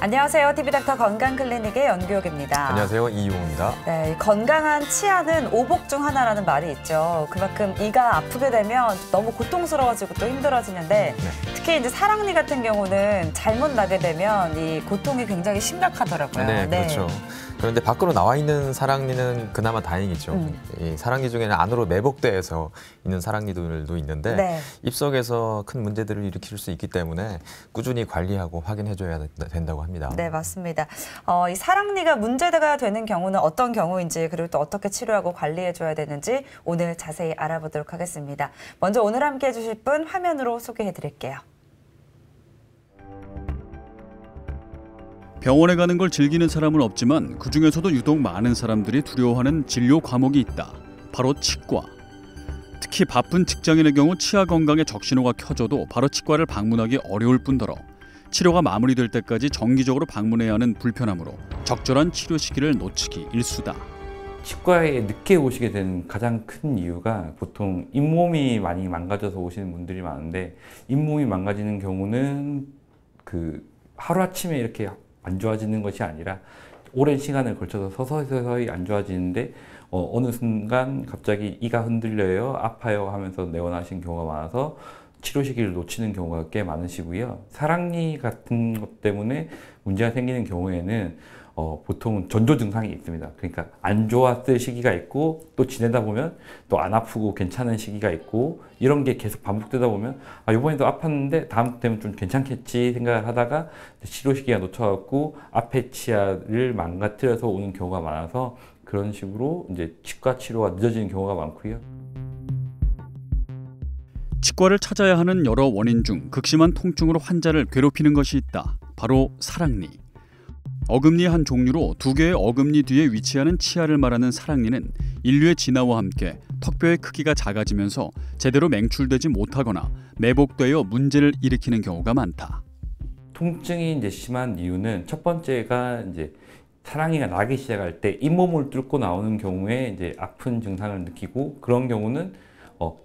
안녕하세요. TV닥터 건강클리닉의 연규옥입니다. 안녕하세요. 이용입니다. 네, 건강한 치아는 오복 중 하나라는 말이 있죠. 그만큼 이가 아프게 되면 너무 고통스러워지고 또 힘들어지는데 특히 이제 사랑니 같은 경우는 잘못 나게 되면 이 고통이 굉장히 심각하더라고요. 네, 그렇죠. 그런데 밖으로 나와 있는 사랑니는 그나마 다행이죠. 이 사랑니 중에는 안으로 매복돼서 있는 사랑니들도 있는데 입속에서 큰 문제들을 일으킬 수 있기 때문에 꾸준히 관리하고 확인해줘야 된다고 합니다. 네, 맞습니다. 이 사랑니가 문제가 되는 경우는 어떤 경우인지 그리고 또 어떻게 치료하고 관리해줘야 되는지 오늘 자세히 알아보도록 하겠습니다. 먼저 오늘 함께 해주실 분 화면으로 소개해드릴게요. 병원에 가는 걸 즐기는 사람은 없지만 그중에서도 유독 많은 사람들이 두려워하는 진료 과목이 있다. 바로 치과. 특히 바쁜 직장인의 경우 치아 건강에 적신호가 켜져도 바로 치과를 방문하기 어려울 뿐더러 치료가 마무리될 때까지 정기적으로 방문해야 하는 불편함으로 적절한 치료 시기를 놓치기 일쑤다. 치과에 늦게 오시게 된 가장 큰 이유가 보통 잇몸이 많이 망가져서 오시는 분들이 많은데 잇몸이 망가지는 경우는 하루아침에 이렇게 안 좋아지는 것이 아니라 오랜 시간을 걸쳐서 서서히 안 좋아지는데 어느 순간 갑자기 이가 흔들려요, 아파요 하면서 내원하신 경우가 많아서 치료 시기를 놓치는 경우가 꽤 많으시고요. 사랑니 같은 것 때문에 문제가 생기는 경우에는 보통 전조 증상이 있습니다. 그러니까 안 좋았을 시기가 있고 또 지내다 보면 또 안 아프고 괜찮은 시기가 있고 이런 게 계속 반복되다 보면 이번에도 아팠는데 다음 때면 좀 괜찮겠지 생각을 하다가 치료 시기가 놓쳐갖고 앞에 치아를 망가뜨려서 오는 경우가 많아서 그런 식으로 이제 치과 치료가 늦어지는 경우가 많고요. 치과를 찾아야 하는 여러 원인 중 극심한 통증으로 환자를 괴롭히는 것이 있다. 바로 사랑니. 어금니의 한 종류로 두 개의 어금니 뒤에 위치하는 치아를 말하는 사랑니는 인류의 진화와 함께 턱뼈의 크기가 작아지면서 제대로 맹출되지 못하거나 매복되어 문제를 일으키는 경우가 많다. 통증이 이제 심한 이유는 첫 번째가 이제 사랑니가 나기 시작할 때 잇몸을 뚫고 나오는 경우에 이제 아픈 증상을 느끼고 그런 경우는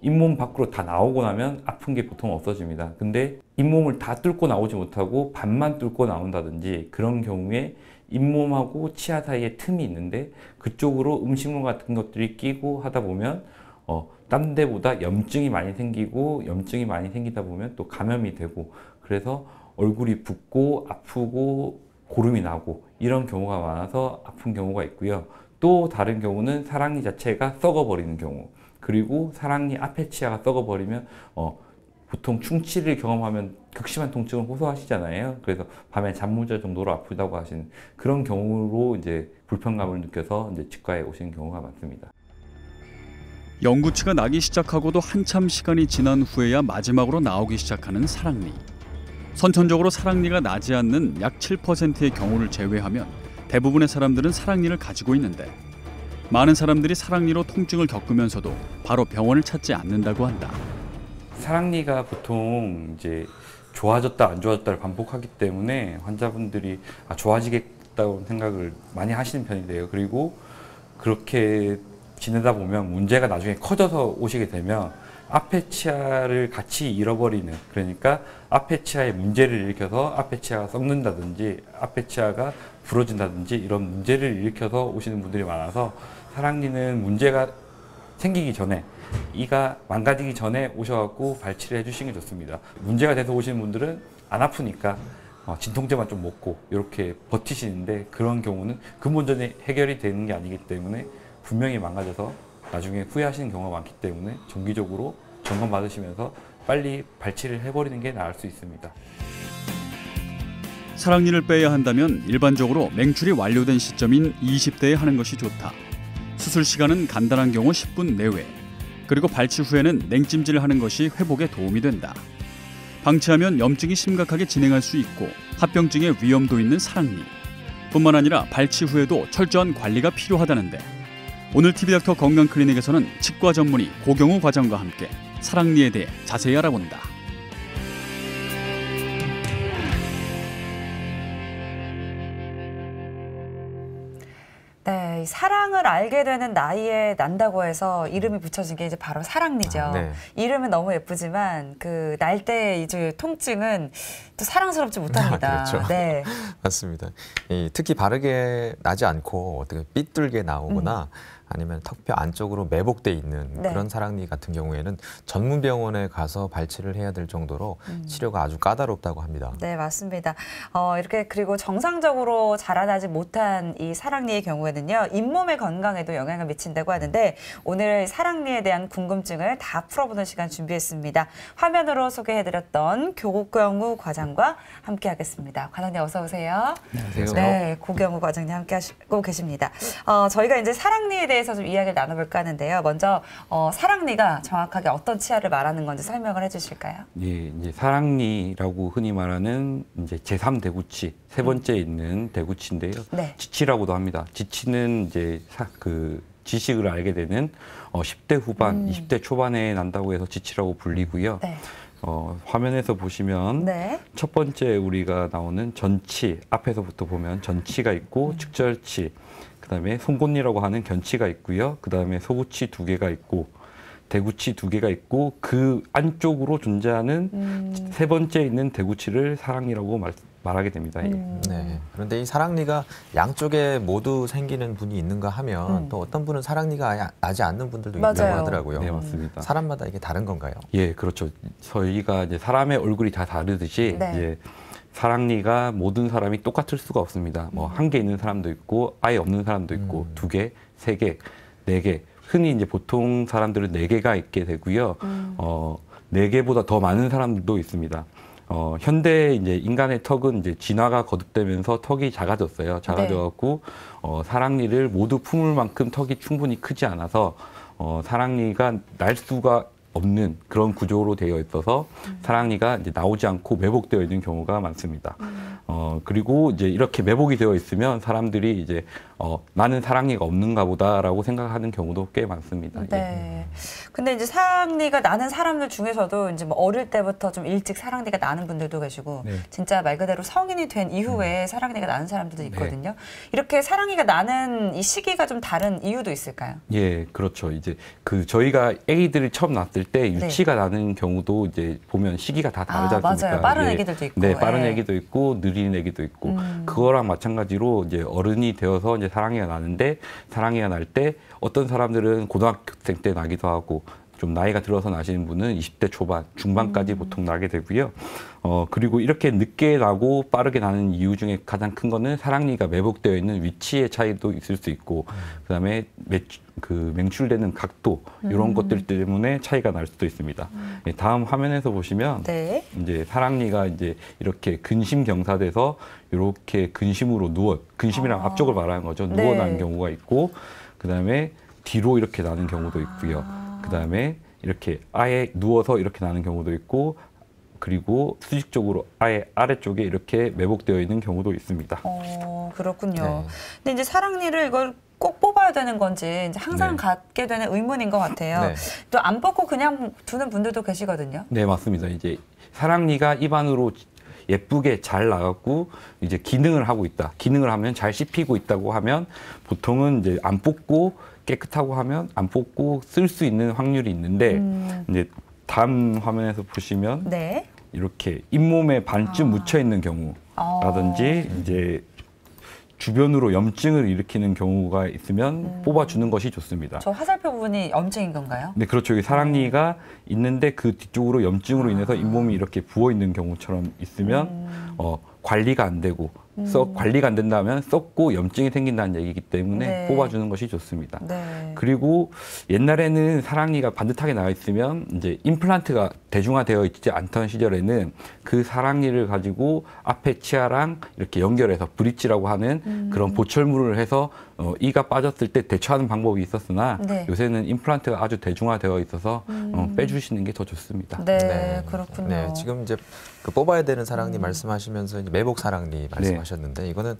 잇몸 밖으로 다 나오고 나면 아픈 게 보통 없어집니다. 근데 잇몸을 다 뚫고 나오지 못하고 반만 뚫고 나온다든지 그런 경우에 잇몸하고 치아 사이에 틈이 있는데 그쪽으로 음식물 같은 것들이 끼고 하다 보면 딴 데보다 염증이 많이 생기고 염증이 많이 생기다 보면 또 감염이 되고 그래서 얼굴이 붓고 아프고 고름이 나고 이런 경우가 많아서 아픈 경우가 있고요. 또 다른 경우는 사랑니 자체가 썩어버리는 경우 그리고 사랑니 앞에 치아가 썩어버리면 보통 충치를 경험하면 극심한 통증을 호소하시잖아요. 그래서 밤에 잠 못 잘 정도로 아프다고 하시는 그런 경우로 이제 불편감을 느껴서 이제 치과에 오시는 경우가 많습니다. 영구치가 나기 시작하고도 한참 시간이 지난 후에야 마지막으로 나오기 시작하는 사랑니. 선천적으로 사랑니가 나지 않는 약 7%의 경우를 제외하면 대부분의 사람들은 사랑니를 가지고 있는데 많은 사람들이 사랑니로 통증을 겪으면서도 바로 병원을 찾지 않는다고 한다. 사랑니가 보통 이제 좋아졌다 안 좋아졌다를 반복하기 때문에 환자분들이 좋아지겠다고 생각을 많이 하시는 편이 돼요. 그리고 그렇게 지내다 보면 문제가 나중에 커져서 오시게 되면 앞에 치아를 같이 잃어버리는 그러니까 앞에 치아에 문제를 일으켜서 앞에 치아가 썩는다든지 앞에 치아가 부러진다든지 이런 문제를 일으켜서 오시는 분들이 많아서 사랑니는 문제가 생기기 전에 이가 망가지기 전에 오셔갖고 발치를 해주시는 게 좋습니다. 문제가 돼서 오시는 분들은 안 아프니까 진통제만 좀 먹고 이렇게 버티시는데 그런 경우는 근본적인 해결이 되는 게 아니기 때문에 분명히 망가져서 나중에 후회하시는 경우가 많기 때문에 정기적으로 점검 받으시면서 빨리 발치를 해버리는 게 나을 수 있습니다. 사랑니를 빼야 한다면 일반적으로 맹출이 완료된 시점인 20대에 하는 것이 좋다. 수술 시간은 간단한 경우 10분 내외. 그리고 발치 후에는 냉찜질을 하는 것이 회복에 도움이 된다. 방치하면 염증이 심각하게 진행할 수 있고 합병증의 위험도 있는 사랑니. 뿐만 아니라 발치 후에도 철저한 관리가 필요하다는데 오늘 TV닥터 건강클리닉에서는 치과 전문의 고경우 과장과 함께 사랑니에 대해 자세히 알아본다. 네, 이 사랑을 알게 되는 나이에 난다고 해서 이름이 붙여진 게 이제 바로 사랑니죠. 네. 이름은 너무 예쁘지만 그 날 때 이제 통증은 또 사랑스럽지 못합니다. 그렇죠. 네. 맞습니다. 특히 바르게 나지 않고 어떻게 삐뚤게 나오거나 아니면 턱뼈 안쪽으로 매복돼 있는 네. 그런 사랑니 같은 경우에는 전문 병원에 가서 발치를 해야 될 정도로 치료가 아주 까다롭다고 합니다. 네, 맞습니다. 이렇게 그리고 정상적으로 자라나지 못한 이 사랑니의 경우에는요, 잇몸의 건강에도 영향을 미친다고 하는데 오늘 사랑니에 대한 궁금증을 다 풀어보는 시간 준비했습니다. 화면으로 소개해드렸던 고경우 과장과 함께하겠습니다. 과장님 어서 오세요. 안녕하세요. 네, 고경우 과장님 함께하고 계십니다. 저희가 이제 사랑니에 대해서 좀 이야기를 나눠볼까 하는데요. 먼저 사랑니가 정확하게 어떤 치아를 말하는 건지 설명을 해주실까요? 예, 이제 사랑니라고 흔히 말하는 이제 제3대구치 세 번째 있는 대구치인데요. 네. 지치라고도 합니다. 지치는 이제 지식을 알게 되는 10대 후반, 20대 초반에 난다고 해서 지치라고 불리고요. 네. 화면에서 보시면 네. 첫 번째 우리가 나오는 전치, 앞에서부터 보면 전치가 있고 측절치, 그다음에 송곳니라고 하는 견치가 있고요. 그다음에 소구치 2개가 있고 대구치 2개가 있고 그 안쪽으로 존재하는 세 번째 있는 대구치를 사랑니라고 말하게 됩니다. 네. 그런데 이 사랑니가 양쪽에 모두 생기는 분이 있는가 하면 또 어떤 분은 사랑니가 나지 않는 분들도 있다고 맞아요. 하더라고요. 네, 맞습니다. 사람마다 이게 다른 건가요? 예, 그렇죠. 저희가 이제 사람의 얼굴이 다 다르듯이 네. 이제 사랑니가 모든 사람이 똑같을 수가 없습니다. 뭐 1개 있는 사람도 있고 아예 없는 사람도 있고 2개, 3개, 4개. 흔히 이제 보통 사람들은 4개가 있게 되고요. 4개보다 더 많은 사람들도 있습니다. 현대 이제 인간의 턱은 이제 진화가 거듭되면서 턱이 작아졌어요. 작아져갖고 사랑니를 모두 품을 만큼 턱이 충분히 크지 않아서 사랑니가 날 수가 없는 그런 구조로 되어 있어서 사랑니가 이제 나오지 않고 매복되어 있는 경우가 많습니다. 그리고 이제 이렇게 매복이 되어 있으면 사람들이 이제 나는 사랑니가 없는가 보다라고 생각하는 경우도 꽤 많습니다. 네. 근데 이제 사랑니가 나는 사람들 중에서도 이제 뭐 어릴 때부터 좀 일찍 사랑니가 나는 분들도 계시고 네. 진짜 말 그대로 성인이 된 이후에 사랑니가 나는 사람들도 있거든요. 이렇게 사랑니가 나는 이 시기가 좀 다른 이유도 있을까요? 예, 그렇죠. 이제 저희가 아기들이 처음 낳았을 때 유치가 나는 경우도 이제 보면 시기가 다 다르지 않습니까? 맞아요. 빠른 예. 아기들도 있고. 네, 빠른 예. 아기도 있고 느린 아기도 있고 그거랑 마찬가지로 이제 어른이 되어서 이제 사랑니가 나는데 사랑니가 날 때 어떤 사람들은 고등학생 때 나기도 하고 좀 나이가 들어서 나시는 분은 20대 초반, 중반까지 보통 나게 되고요. 그리고 이렇게 늦게 나고 빠르게 나는 이유 중에 가장 큰 거는 사랑니가 매복되어 있는 위치의 차이도 있을 수 있고, 그다음에 맹출되는 각도 이런 것들 때문에 차이가 날 수도 있습니다. 예, 다음 화면에서 보시면 네. 이제 사랑니가 이제 이렇게 근심 경사돼서 이렇게 근심으로 근심이랑 앞쪽을 말하는 거죠. 네. 누워 나는 경우가 있고, 그다음에 뒤로 이렇게 나는 경우도 있고요. 그다음에 이렇게 아예 누워서 이렇게 나는 경우도 있고, 그리고 수직적으로 아예 아래쪽에 이렇게 매복되어 있는 경우도 있습니다. 그렇군요. 네. 근데 이제 사랑니를 이걸 꼭 뽑아야 되는 건지 이제 항상 네. 갖게 되는 의문인 것 같아요. 네. 또 안 뽑고 그냥 두는 분들도 계시거든요. 네, 맞습니다. 이제 사랑니가 입안으로 예쁘게 잘 나갔고 이제 기능을 하고 있다. 기능을 하면 잘 씹히고 있다고 하면 보통은 이제 안 뽑고 깨끗하고 하면 안 뽑고 쓸 수 있는 확률이 있는데 이제 다음 화면에서 보시면 네. 이렇게 잇몸에 반쯤 묻혀 있는 경우라든지 이제 주변으로 염증을 일으키는 경우가 있으면 뽑아주는 것이 좋습니다. 저 화살표 부분이 염증인 건가요? 네, 그렇죠. 여기 사랑니가 있는데 그 뒤쪽으로 염증으로 인해서 잇몸이 이렇게 부어 있는 경우처럼 있으면 관리가 안 되고 관리가 안 된다면 썩고 염증이 생긴다는 얘기이기 때문에 네. 뽑아주는 것이 좋습니다. 네. 그리고 옛날에는 사랑니가 반듯하게 나와 있으면 이제 임플란트가 대중화되어 있지 않던 시절에는 그 사랑니를 가지고 앞에 치아랑 이렇게 연결해서 브릿지라고 하는 그런 보철물을 해서 이가 빠졌을 때 대처하는 방법이 있었으나 네. 요새는 임플란트가 아주 대중화되어 있어서 빼주시는 게 더 좋습니다. 네, 그렇군요. 네, 지금 이제 그 뽑아야 되는 사랑니 말씀하시면서 이제 매복 사랑니 말씀하셨는데 이거는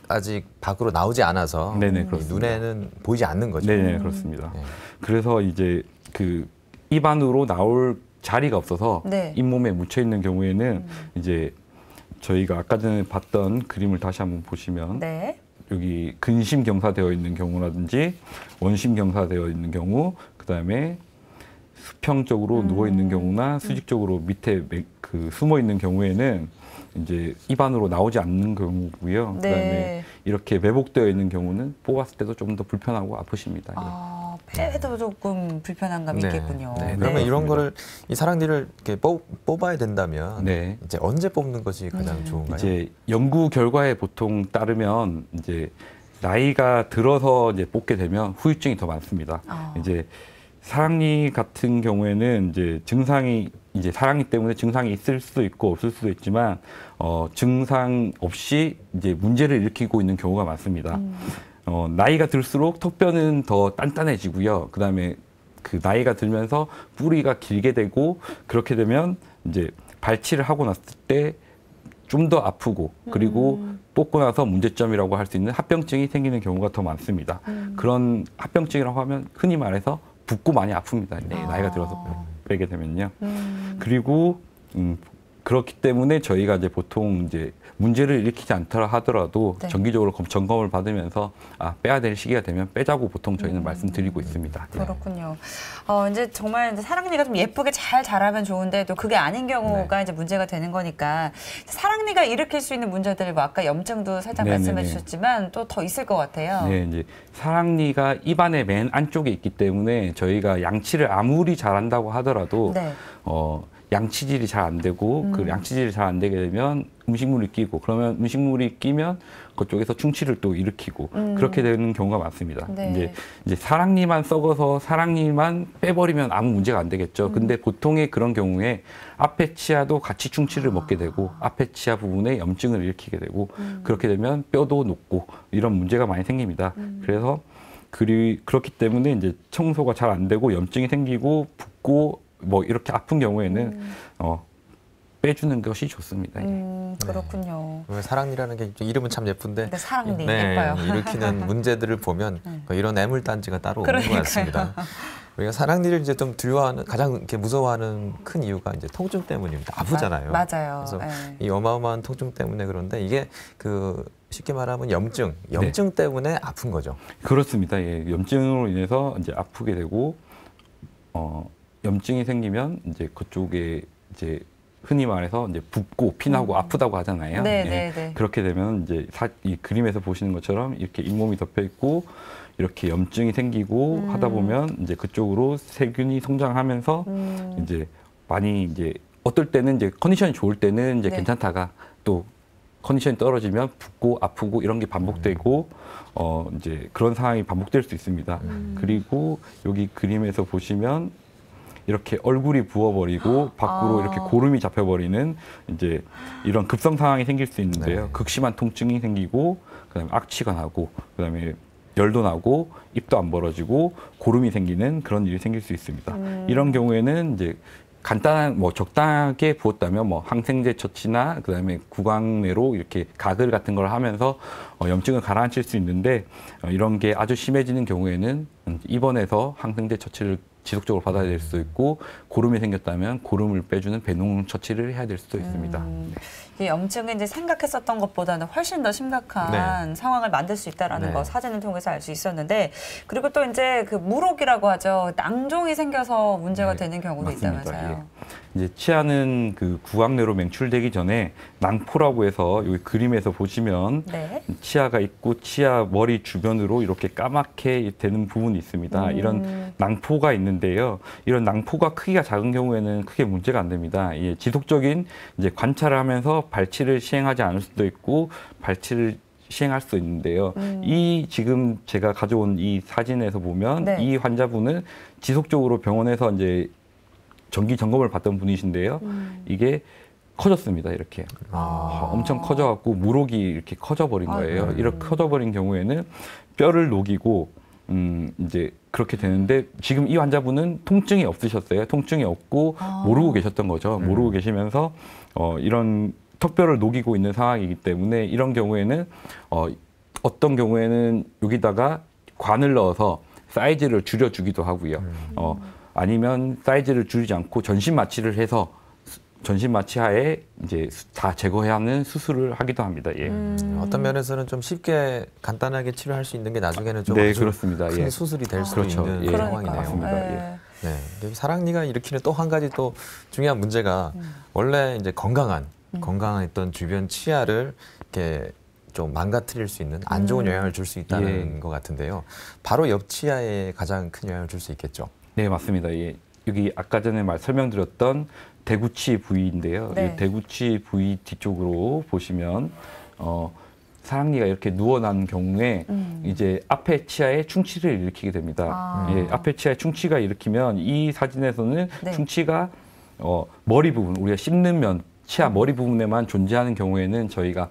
아직 밖으로 나오지 않아서 네네, 그렇습니다. 눈에는 보이지 않는 거죠. 네, 그렇습니다. 네. 그래서 이제 그 입안으로 나올 자리가 없어서 네. 잇몸에 묻혀 있는 경우에는 이제 저희가 아까 전에 봤던 그림을 다시 한번 보시면 네. 여기 근심 경사되어 있는 경우라든지 원심 경사되어 있는 경우, 그다음에 수평적으로 누워 있는 경우나 수직적으로 밑에 숨어 있는 경우에는 이제 입안으로 나오지 않는 경우고요. 네. 그다음에 이렇게 매복되어 있는 경우는 뽑았을 때도 좀 더 불편하고 아프십니다. 폐에도 조금 불편한 감이 있겠군요. 네. 그러면 이런 거를 이 사랑니를 이렇게 뽑아야 된다면 네. 이제 언제 뽑는 것이 가장 좋은가요? 이제 연구 결과에 보통 따르면 이제 나이가 들어서 이제 뽑게 되면 후유증이 더 많습니다. 이제 사랑니 같은 경우에는 이제 증상이 이제 사랑니 때문에 증상이 있을 수도 있고 없을 수도 있지만 증상 없이 이제 문제를 일으키고 있는 경우가 많습니다. 나이가 들수록 턱뼈는 더 단단해지고요. 그다음에 그 나이가 들면서 뿌리가 길게 되고 그렇게 되면 이제 발치를 하고 났을 때 좀 더 아프고 그리고 뽑고 나서 문제점이라고 할 수 있는 합병증이 생기는 경우가 더 많습니다. 그런 합병증이라고 하면 흔히 말해서 붓고 많이 아픕니다. 나이가 들어서 빼게 되면요. 그리고 그렇기 때문에 저희가 이제 보통 이제 문제를 일으키지 않더라 하더라도 네. 정기적으로 점검을 받으면서 빼야 될 시기가 되면 빼자고 보통 저희는 말씀드리고 있습니다. 그렇군요. 이제 정말 이제 사랑니가 좀 예쁘게 잘 자라면 좋은데 또 그게 아닌 경우가 이제 문제가 되는 거니까 사랑니가 일으킬 수 있는 문제들 뭐 아까 염증도 살짝 말씀해 주셨지만 또 더 있을 것 같아요. 네, 이제 사랑니가 입안의 맨 안쪽에 있기 때문에 저희가 양치를 아무리 잘한다고 하더라도 양치질이 잘 안 되고 그 양치질이 잘 안 되게 되면 음식물이 끼고 그러면 음식물이 끼면 그쪽에서 충치를 또 일으키고 그렇게 되는 경우가 많습니다. 네. 이제 사랑니만 썩어서 사랑니만 빼버리면 아무 문제가 안 되겠죠. 근데 보통의 그런 경우에 앞에 치아도 같이 충치를 먹게 되고 앞에 치아 부분에 염증을 일으키게 되고 그렇게 되면 뼈도 녹고 이런 문제가 많이 생깁니다. 그래서 그렇기 때문에 이제 청소가 잘 안 되고 염증이 생기고 붓고 뭐 이렇게 아픈 경우에는 빼주는 것이 좋습니다. 그렇군요. 사랑니라는 게 이름은 참 예쁜데 사랑니 예뻐요. 일으키는 문제들을 보면 이런 애물단지가 따로 없는 것 같습니다. 우리가 사랑니를 이제 좀 두려워하는 가장 이렇게 무서워하는 큰 이유가 이제 통증 때문입니다. 아프잖아요. 맞아요. 그래서 이 어마어마한 통증 때문에 그런데 이게 쉽게 말하면 염증 때문에 아픈 거죠. 그렇습니다. 염증으로 인해서 이제 아프게 되고 염증이 생기면 이제 그쪽에 이제 흔히 말해서 이제 붓고 피나고 아프다고 하잖아요. 네. 그렇게 되면 이제 이 그림에서 보시는 것처럼 이렇게 잇몸이 덮여 있고 이렇게 염증이 생기고 하다 보면 이제 그쪽으로 세균이 성장하면서 이제 많이 이제 어떨 때는 이제 컨디션이 좋을 때는 이제 괜찮다가 또 컨디션이 떨어지면 붓고 아프고 이런 게 반복되고 이제 그런 상황이 반복될 수 있습니다. 그리고 여기 그림에서 보시면 이렇게 얼굴이 부어버리고 밖으로 이렇게 고름이 잡혀버리는 이제 이런 급성 상황이 생길 수 있는데요. 극심한 통증이 생기고 그다음에 악취가 나고 그다음에 열도 나고 입도 안 벌어지고 고름이 생기는 그런 일이 생길 수 있습니다. 이런 경우에는 이제 간단한 적당하게 부었다면 항생제 처치나 그다음에 구강 내로 이렇게 가글 같은 걸 하면서 염증을 가라앉힐 수 있는데 이런 게 아주 심해지는 경우에는 입원해서 항생제 처치를 지속적으로 받아야 될 수도 있고 고름이 생겼다면 고름을 빼주는 배농 처치를 해야 될 수도 있습니다. 이 염증은 이제 생각했었던 것보다는 훨씬 더 심각한 상황을 만들 수 있다라는 거 사진을 통해서 알 수 있었는데 그리고 또 이제 그 물혹이라고 하죠. 낭종이 생겨서 문제가 되는 경우도 있다면서요. 이제 치아는 그 구강내로 맹출되기 전에 낭포라고 해서 여기 그림에서 보시면 치아가 있고 치아 머리 주변으로 이렇게 까맣게 되는 부분이 있습니다. 이런 낭포가 있는데요. 이런 낭포가 크기가 작은 경우에는 크게 문제가 안 됩니다. 지속적인 이제 관찰을 하면서 발치를 시행하지 않을 수도 있고 발치를 시행할 수 있는데요. 이 지금 제가 가져온 이 사진에서 보면 이 환자분은 지속적으로 병원에서 이제 정기 점검을 받던 분이신데요. 이게 커졌습니다. 이렇게 엄청 커져갖고 물혹이 이렇게 커져버린 거예요. 이렇게 커져버린 경우에는 뼈를 녹이고 이제 그렇게 되는데 지금 이 환자분은 통증이 없으셨어요. 통증이 없고 모르고 계셨던 거죠. 모르고 계시면서 이런 턱뼈를 녹이고 있는 상황이기 때문에 이런 경우에는 어떤 경우에는 여기다가 관을 넣어서 사이즈를 줄여주기도 하고요. 아니면 사이즈를 줄이지 않고 전신 마취를 해서 전신 마취하에 이제 다 제거해야 하는 수술을 하기도 합니다. 예. 어떤 면에서는 좀 쉽게 간단하게 치료할 수 있는 게 나중에는 좀 네, 아주 그렇습니다. 큰 예. 수술이 될 수도 그렇죠. 있는 예. 상황이네요. 맞습니다. 예. 네, 사랑니가 일으키는 또 한 가지 또 중요한 문제가 원래 이제 건강한 어떤 주변 치아를 이렇게 좀 망가뜨릴 수 있는 안 좋은 영향을 줄 수 있다는 것 같은데요. 바로 옆 치아에 가장 큰 영향을 줄 수 있겠죠. 네, 맞습니다. 예. 여기 아까 전에 설명드렸던 대구치 부위인데요. 네. 이 대구치 부위 뒤쪽으로 보시면 사랑니가 이렇게 누워난 경우에 이제 앞에 치아에 충치를 일으키게 됩니다. 예, 앞에 치아에 충치가 일으키면 이 사진에서는 네. 충치가 머리 부분, 우리가 씹는 면, 치아 머리 부분에만 존재하는 경우에는 저희가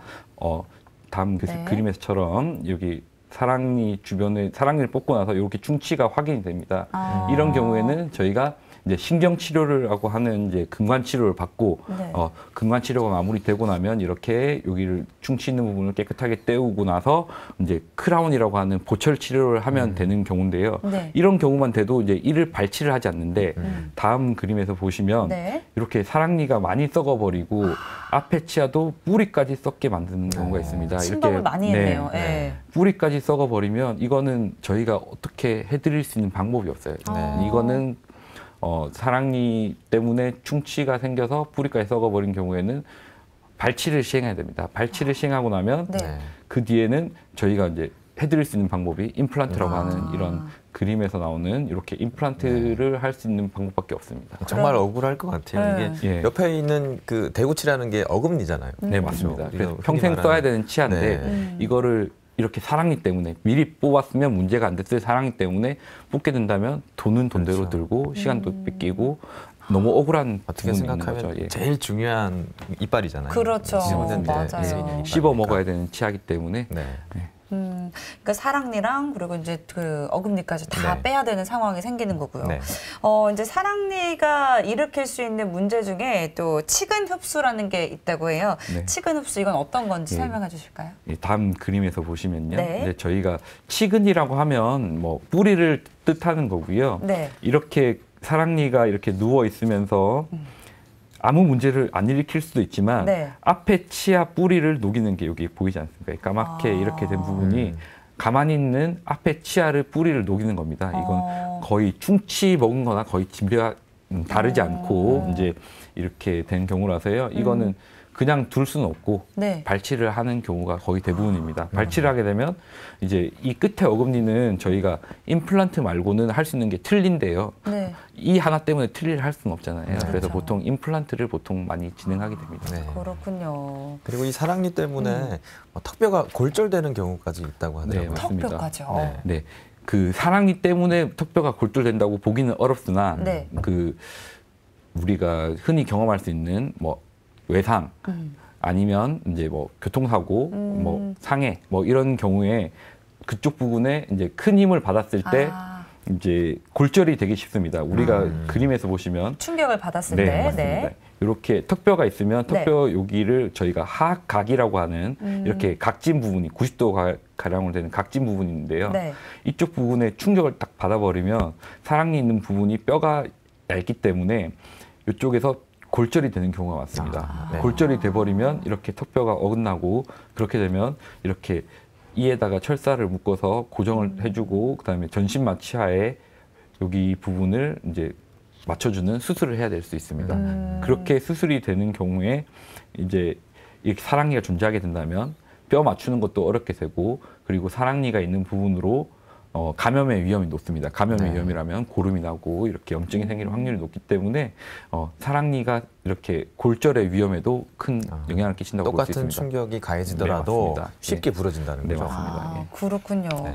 다음 네. 그림에서처럼 여기 사랑니 주변에 사랑니를 뽑고 나서 이렇게 충치가 확인이 됩니다. 이런 경우에는 저희가 이제 신경 치료를 하고 하는 이제 근관 치료를 받고 네. 근관 치료가 마무리되고 나면 이렇게 여기를 충치 있는 부분을 깨끗하게 떼우고 나서 이제 크라운이라고 하는 보철 치료를 하면 되는 경우인데요. 네. 이런 경우만 돼도 이제 이를 발치를 하지 않는데 다음 그림에서 보시면 네. 이렇게 사랑니가 많이 썩어버리고 앞에 치아도 뿌리까지 썩게 만드는 경우가 있습니다. 침범을 많이 했네요. 예. 뿌리까지 썩어버리면 이거는 저희가 어떻게 해드릴 수 있는 방법이 없어요. 이거는 사랑니 때문에 충치가 생겨서 뿌리까지 썩어버린 경우에는 발치를 시행해야 됩니다. 발치를 시행하고 나면 네. 그 뒤에는 저희가 이제 해드릴 수 있는 방법이 임플란트라고 하는 이런 그림에서 나오는 이렇게 임플란트를 할 수 있는 방법밖에 없습니다. 정말 억울할 것 같아요. 네. 이게 예. 옆에 있는 그 대구치라는 게 어금니잖아요. 네, 맞습니다. 그렇죠? 그래서 우리가 평생 흔히 써야 말하는- 되는 치아인데 네. 이거를 이렇게 사랑니 때문에 미리 뽑았으면 문제가 안 됐을 사랑니 때문에 뽑게 된다면 돈은 돈대로 그렇죠. 들고 시간도 뺏기고 너무 억울한 어떻게 부분이 있는 생각하면 거죠. 예. 제일 중요한 이빨이잖아요. 그렇죠. 씹는 데 맞아요. 쓰이는 씹어 이빨이니까. 먹어야 되는 치아이기 때문에 네. 그러니까 사랑니랑 그리고 이제 그 어금니까지 다 네. 빼야 되는 상황이 생기는 거고요. 네. 이제 사랑니가 일으킬 수 있는 문제 중에 또 치근 흡수라는 게 있다고 해요. 네. 치근 흡수 이건 어떤 건지 네. 설명해 주실까요? 다음 그림에서 보시면요. 네. 이제 저희가 치근이라고 하면 뭐 뿌리를 뜻하는 거고요. 네. 이렇게 사랑니가 이렇게 누워 있으면서 아무 문제를 안 일으킬 수도 있지만 네. 앞에 치아 뿌리를 녹이는 게 여기 보이지 않습니까? 까맣게 이렇게 된 부분이 가만히 있는 앞에 치아를 뿌리를 녹이는 겁니다. 이건 거의 충치 먹은 거나 거의 진비와 다르지 않고 이제 이렇게 된 경우라서요. 이거는 그냥 둘 수는 없고 네. 발치를 하는 경우가 거의 대부분입니다. 발치를 하게 되면 이제 이 끝에 어금니는 저희가 임플란트 말고는 할 수 있는 게 틀니인데요. 네. 이 하나 때문에 틀니를 할 수는 없잖아요. 그래서 그렇죠. 보통 임플란트를 보통 많이 진행하게 됩니다. 네. 그렇군요. 그리고 이 사랑니 때문에 턱뼈가 골절되는 경우까지 있다고 하더라고요. 네, 맞습니다. 턱뼈까지요. 네. 네, 그 사랑니 때문에 턱뼈가 골절된다고 보기는 어렵으나 네. 그 우리가 흔히 경험할 수 있는 뭐 외상 아니면 이제 뭐 교통사고, 뭐 상해 뭐 이런 경우에 그쪽 부분에 이제 큰 힘을 받았을 때 이제 골절이 되기 쉽습니다. 우리가 그림에서 보시면 충격을 받았을 네, 때. 맞습니다. 이렇게 턱뼈가 있으면 턱뼈 여기를 저희가 하악각이라고 하는 이렇게 각진 부분이 90도 가량으로 되는 각진 부분인데요. 네. 이쪽 부분에 충격을 딱 받아버리면 사랑니 있는 부분이 뼈가 얇기 때문에 이쪽에서 골절이 되는 경우가 많습니다. 네. 골절이 돼버리면 이렇게 턱뼈가 어긋나고 그렇게 되면 이렇게 이에다가 철사를 묶어서 고정을 해주고 그다음에 전신 마취하에 여기 부분을 이제 맞춰주는 수술을 해야 될 수 있습니다. 그렇게 수술이 되는 경우에 이제 이렇게 사랑니가 존재하게 된다면 뼈 맞추는 것도 어렵게 되고 그리고 사랑니가 있는 부분으로 감염의 위험이 높습니다. 감염의 위험이라면 고름이 나고 이렇게 염증이 생길 확률이 높기 때문에 사랑니가 이렇게 골절의 위험에도 큰 영향을 끼친다고 볼 수 똑같은 있습니다. 충격이 가해지더라도 네, 맞습니다. 쉽게 부러진다는 네, 거죠. 맞습니다. 예. 그렇군요. 네.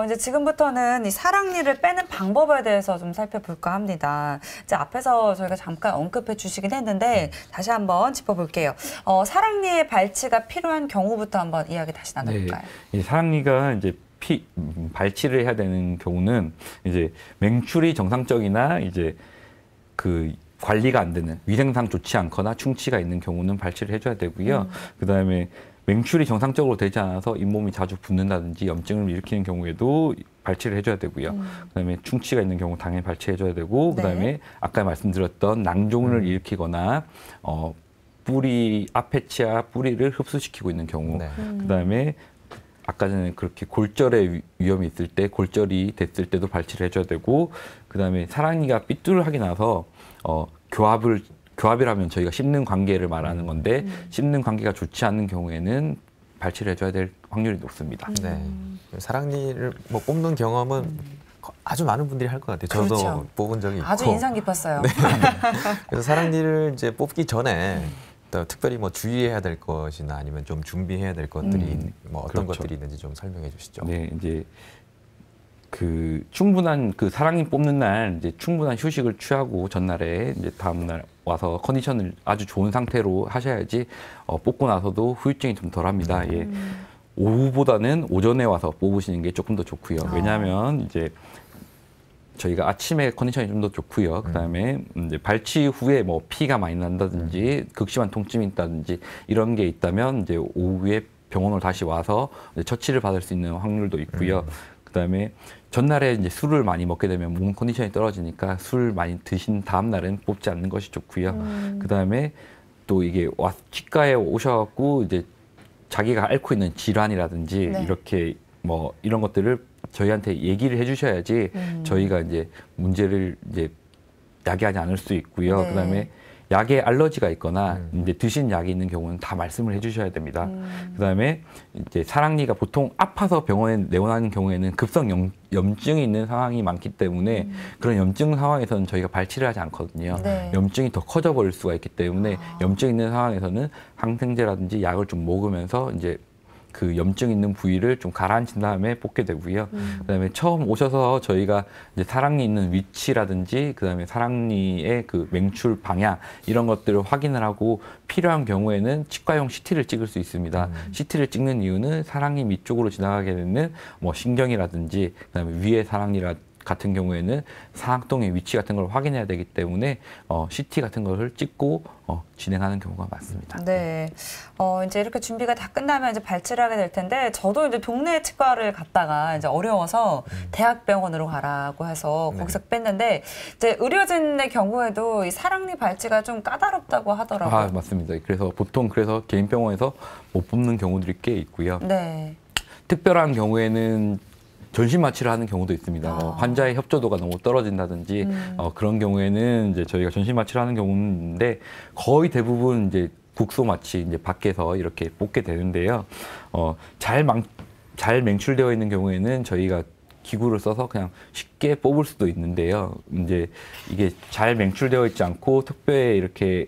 이제 지금부터는 이 사랑니를 빼는 방법에 대해서 좀 살펴볼까 합니다. 이제 앞에서 저희가 잠깐 언급해 주시긴 했는데 다시 한번 짚어볼게요. 사랑니의 발치가 필요한 경우부터 한번 이야기 다시 나눠볼까요? 이 사랑니가 이제 발치를 해야 되는 경우는 이제 맹출이 정상적이나 이제 그 관리가 안 되는 위생상 좋지 않거나 충치가 있는 경우는 발치를 해줘야 되고요. 그다음에 맹출이 정상적으로 되지 않아서 잇몸이 자주 붓는다든지 염증을 일으키는 경우에도 발치를 해줘야 되고요. 그다음에 충치가 있는 경우 당연히 발치해줘야 되고, 그다음에 아까 말씀드렸던 낭종을 일으키거나 뿌리 앞에 치아 뿌리를 흡수시키고 있는 경우, 그다음에 아까 전에 그렇게 골절의 위험이 있을 때, 골절이 됐을 때도 발치를 해줘야 되고, 그다음에 사랑니가 삐뚤하게 나서 교합이라면 저희가 씹는 관계를 말하는 건데 씹는 관계가 좋지 않는 경우에는 발치를 해줘야 될 확률이 높습니다. 네. 사랑니를 뭐 뽑는 경험은 아주 많은 분들이 할 것 같아요. 저도 그렇죠. 뽑은 적이 있고. 아주 인상 깊었어요. 네. 그래서 사랑니를 이제 뽑기 전에 또 특별히 뭐 주의해야 될 것이나 아니면 좀 준비해야 될 것들이 뭐 어떤 그렇죠. 것들이 있는지 좀 설명해 주시죠. 네, 이제 그 충분한 그 사랑니 뽑는 날 이제 충분한 휴식을 취하고 전날에 이제 다음 날 와서 컨디션을 아주 좋은 상태로 하셔야지 뽑고 나서도 후유증이 좀 덜합니다. 예. 오후보다는 오전에 와서 뽑으시는 게 조금 더 좋고요. 왜냐하면 이제 저희가 아침에 컨디션이 좀 더 좋고요. 그다음에 이제 발치 후에 뭐 피가 많이 난다든지 극심한 통증이 있다든지 이런 게 있다면 이제 오후에 병원으로 다시 와서 이제 처치를 받을 수 있는 확률도 있고요. 그다음에 전날에 이제 술을 많이 먹게 되면 몸 컨디션이 떨어지니까 술 많이 드신 다음 날은 뽑지 않는 것이 좋고요. 그다음에 또 이게 치과에 오셔갖고 이제 자기가 앓고 있는 질환이라든지 이렇게 뭐 이런 것들을 저희한테 얘기를 해주셔야지 저희가 이제 문제를 이제 야기하지 않을 수 있고요. 그다음에 약에 알러지가 있거나 이제 드신 약이 있는 경우는 다 말씀을 해주셔야 됩니다. 그다음에 이제 사랑니가 보통 아파서 병원에 내원하는 경우에는 급성 염증이 있는 상황이 많기 때문에 그런 염증 상황에서는 저희가 발치를 하지 않거든요. 염증이 더 커져 버릴 수가 있기 때문에 염증 있는 상황에서는 항생제라든지 약을 좀 먹으면서 이제 그 염증 있는 부위를 좀 가라앉힌 다음에 뽑게 되고요. 그다음에 처음 오셔서 저희가 이제 사랑니 있는 위치라든지 그다음에 사랑니의 그 맹출 방향 이런 것들을 확인을 하고 필요한 경우에는 치과용 CT를 찍을 수 있습니다. CT를 찍는 이유는 사랑니 밑쪽으로 지나가게 되는 뭐 신경이라든지 그다음에 위에 사랑니라 같은 경우에는 상악동의 위치 같은 걸 확인해야 되기 때문에 CT 같은 것을 찍고 진행하는 경우가 많습니다. 네. 이제 이렇게 준비가 다 끝나면 이제 발치를 하게 될 텐데 저도 이제 동네 치과를 갔다가 이제 어려워서 대학병원으로 가라고 해서 거기서 뺐는데 이제 의료진의 경우에도 이 사랑니 발치가 좀 까다롭다고 하더라고요. 아, 맞습니다. 그래서 보통 개인 병원에서 못 뽑는 경우들이 꽤 있고요. 네. 특별한 경우에는 전신 마취를 하는 경우도 있습니다. 환자의 협조도가 너무 떨어진다든지 그런 경우에는 이제 저희가 전신 마취를 하는 경우인데 거의 대부분 이제 국소 마취 이제 밖에서 이렇게 뽑게 되는데요. 잘 맹출되어 있는 경우에는 저희가 기구를 써서 그냥 쉽게 뽑을 수도 있는데요. 이제 이게 잘 맹출되어 있지 않고 턱뼈에 이렇게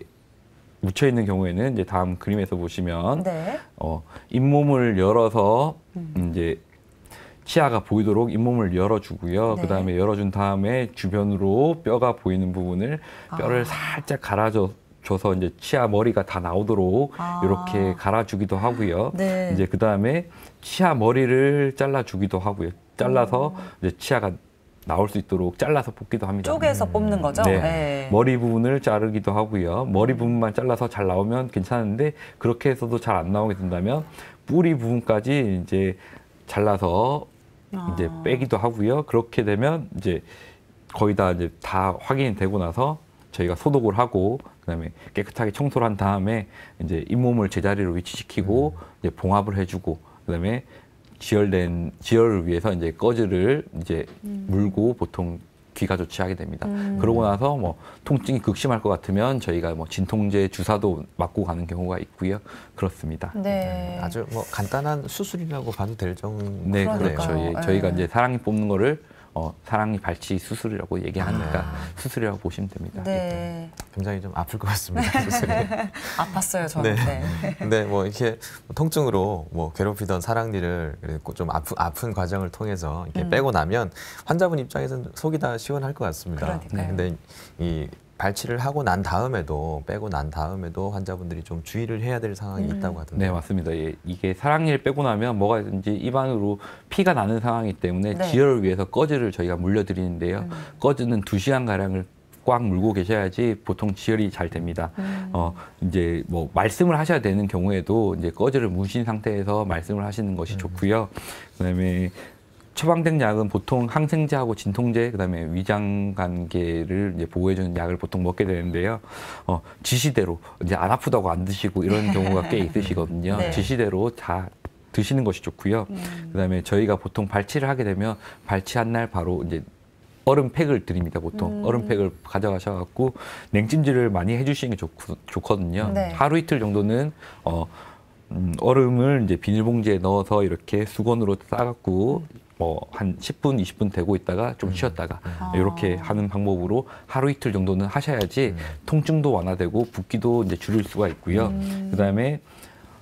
묻혀 있는 경우에는 이제 다음 그림에서 보시면 잇몸을 열어서 이제 치아가 보이도록 잇몸을 열어주고요. 그다음에 열어준 다음에 주변으로 뼈가 보이는 부분을 뼈를 살짝 갈아줘서 이제 치아 머리가 다 나오도록 이렇게 갈아주기도 하고요. 이제 그다음에 치아 머리를 잘라주기도 하고요. 잘라서 이제 치아가 나올 수 있도록 잘라서 뽑기도 합니다. 쪼개서 뽑는 거죠? 네. 머리 부분을 자르기도 하고요. 머리 부분만 잘라서 잘 나오면 괜찮은데 그렇게 해서도 잘 안 나오게 된다면 뿌리 부분까지 이제 잘라서 이제 빼기도 하고요. 그렇게 되면 이제 거의 다 이제 다 확인이 되고 나서 저희가 소독을 하고 그다음에 깨끗하게 청소를 한 다음에 이제 잇몸을 제자리로 위치시키고 이제 봉합을 해주고 그다음에 지혈을 위해서 이제 꺼즈를 이제 물고 보통 귀가 조치하게 됩니다. 그러고 나서 뭐 통증이 극심할 것 같으면 저희가 뭐 진통제 주사도 맞고 가는 경우가 있고요. 그렇습니다. 아주 뭐 간단한 수술이라고 봐도 될 정도. 네, 그렇죠. 저희가 이제 사랑니 뽑는 거를 사랑니 발치 수술이라고 얘기하니까 수술이라고 보시면 됩니다. 네. 굉장히 좀 아플 것 같습니다. 수술이. 아팠어요, 저는. 근데 뭐 이렇게 통증으로 뭐 괴롭히던 사랑니를 좀 아픈 과정을 통해서 이렇게 빼고 나면 환자분 입장에서는 속이 다 시원할 것 같습니다. 근데 이 발치를 하고 난 다음에도 빼고 난 다음에도 환자분들이 좀 주의를 해야 될 상황이 있다고 하던데. 네, 맞습니다. 이게 사랑니를 빼고 나면 뭐가든지 입안으로 피가 나는 상황이기 때문에 지혈을 위해서 꺼즈를 저희가 물려드리는데요. 꺼즈는 2시간 가량을 꽉 물고 계셔야지 보통 지혈이 잘 됩니다. 이제 뭐 말씀을 하셔야 되는 경우에도 이제 꺼즈를 무신 상태에서 말씀을 하시는 것이 좋고요. 그다음에 처방된 약은 보통 항생제하고 진통제, 그다음에 위장 관계를 이제 보호해주는 약을 보통 먹게 되는데요. 지시대로 이제 안 아프다고 안 드시고 이런 경우가 꽤 있으시거든요. 네. 지시대로 다 드시는 것이 좋고요. 그다음에 저희가 보통 발치를 하게 되면 발치한 날 바로 이제 얼음팩을 드립니다. 보통 얼음팩을 가져가셔갖고 냉찜질을 많이 해주시는 게 좋거든요. 네. 하루 이틀 정도는 얼음을 이제 비닐봉지에 넣어서 이렇게 수건으로 싸갖고 한 10분, 20분 되고 있다가 좀 쉬었다가 이렇게 하는 방법으로 하루 이틀 정도는 하셔야지 통증도 완화되고 붓기도 이제 줄일 수가 있고요. 그다음에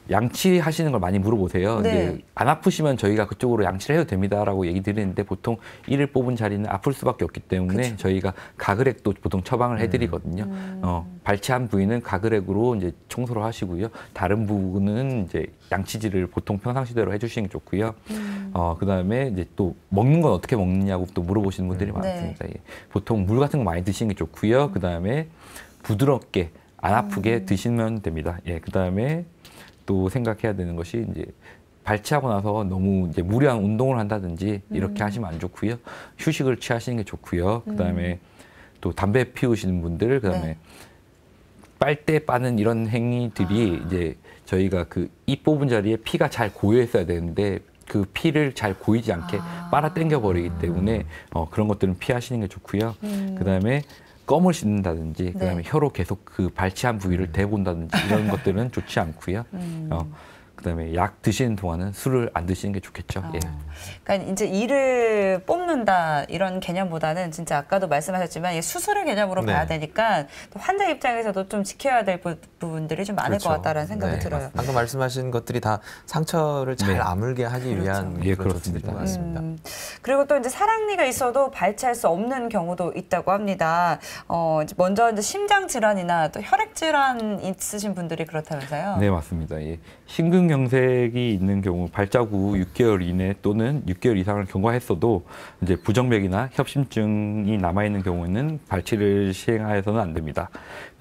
양치하시는 걸 많이 물어보세요. 네. 이제 안 아프시면 저희가 그쪽으로 양치를 해도 됩니다라고 얘기 드리는데 보통 이를 뽑은 자리는 아플 수밖에 없기 때문에 그쵸. 저희가 가글액도 보통 처방을 해드리거든요. 발치한 부위는 가글액으로 이제 청소를 하시고요. 다른 부분은 이제 양치질을 보통 평상시대로 해주시는 게 좋고요. 그다음에 이제 또 먹는 건 어떻게 먹느냐고 또 물어보시는 분들이 많습니다. 예. 보통 물 같은 거 많이 드시는 게 좋고요. 그다음에 부드럽게 안 아프게 드시면 됩니다. 예. 그다음에 또 생각해야 되는 것이 이제 발치하고 나서 너무 이제 무리한 운동을 한다든지 이렇게 하시면 안 좋고요. 휴식을 취하시는 게 좋고요. 그다음에 또 담배 피우시는 분들, 그다음에 빨대 빠는 이런 행위들이 이제 저희가 그 이 뽑은 자리에 피가 잘 고여있어야 되는데 그 피를 잘 고이지 않게 빨아 당겨 버리기 때문에 그런 것들은 피하시는 게 좋고요. 그다음에 껌을 씹는다든지 그다음에 혀로 계속 그 발치한 부위를 대본다든지 이런 것들은 좋지 않고요. 그다음에 약 드시는 동안은 술을 안 드시는 게 좋겠죠. 예. 그러니까 이제 이를 뽑는다 이런 개념보다는 진짜 아까도 말씀하셨지만 이게 수술의 개념으로 네. 봐야 되니까 또 환자 입장에서도 좀 지켜야 될 부분들이 좀 많을 그렇죠. 것 같다라는 생각이 네. 들어요. 방금 말씀하신 것들이 다 상처를 잘 네. 아물게 하기 위한 예, 그런 조치들인 그렇습니다. 것 같습니다. 그리고 또 이제 사랑니가 있어도 발치할 수 없는 경우도 있다고 합니다. 먼저 이제 심장 질환이나 또 혈액 질환 있으신 분들이 그렇다면서요? 네, 맞습니다. 예. 심근경색이 있는 경우 발자국 6개월 이내 또는 6개월 이상을 경과했어도 이제 부정맥이나 협심증이 남아 있는 경우에는 발치를 시행하여서는 안 됩니다.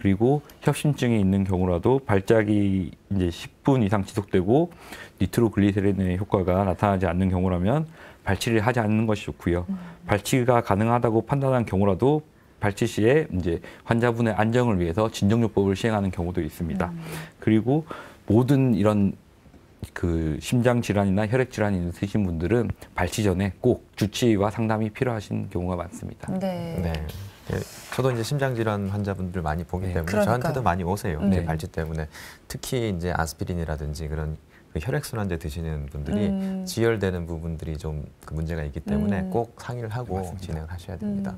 그리고 협심증이 있는 경우라도 발작이 이제 10분 이상 지속되고 니트로글리세린의 효과가 나타나지 않는 경우라면 발치를 하지 않는 것이 좋고요. 발치가 가능하다고 판단한 경우라도 발치 시에 이제 환자분의 안정을 위해서 진정요법을 시행하는 경우도 있습니다. 그리고 모든 이런 그 심장 질환이나 혈액 질환이 있으신 분들은 발치 전에 꼭 주치의와 상담이 필요하신 경우가 많습니다. 네. 네. 예, 저도 이제 심장질환 환자분들 많이 보기 때문에 그러니까요. 저한테도 많이 오세요. 네. 이제 발치 때문에 특히 이제 아스피린이라든지 그런 그 혈액순환제 드시는 분들이 지혈되는 부분들이 좀 그 문제가 있기 때문에 꼭 상의를 하고 맞습니다. 진행을 하셔야 됩니다.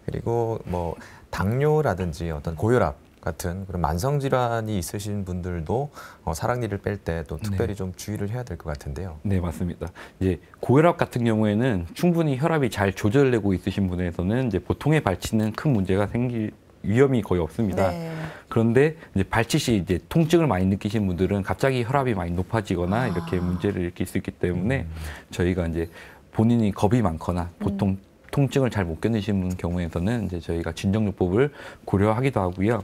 그리고 뭐 당뇨라든지 어떤 고혈압 같은 그런 만성 질환이 있으신 분들도 사랑니를 뺄 때 또 특별히 좀 주의를 해야 될 것 같은데요. 네, 맞습니다. 이제 고혈압 같은 경우에는 충분히 혈압이 잘 조절되고 있으신 분에서는 이제 보통의 발치는 큰 문제가 생길 위험이 거의 없습니다. 네. 그런데 이제 발치 시 이제 통증을 많이 느끼신 분들은 갑자기 혈압이 많이 높아지거나 이렇게 문제를 일으킬 수 있기 때문에 저희가 이제 본인이 겁이 많거나 보통 통증을 잘 못 견디시는 경우에서는 이제 저희가 진정요법을 고려하기도 하고요.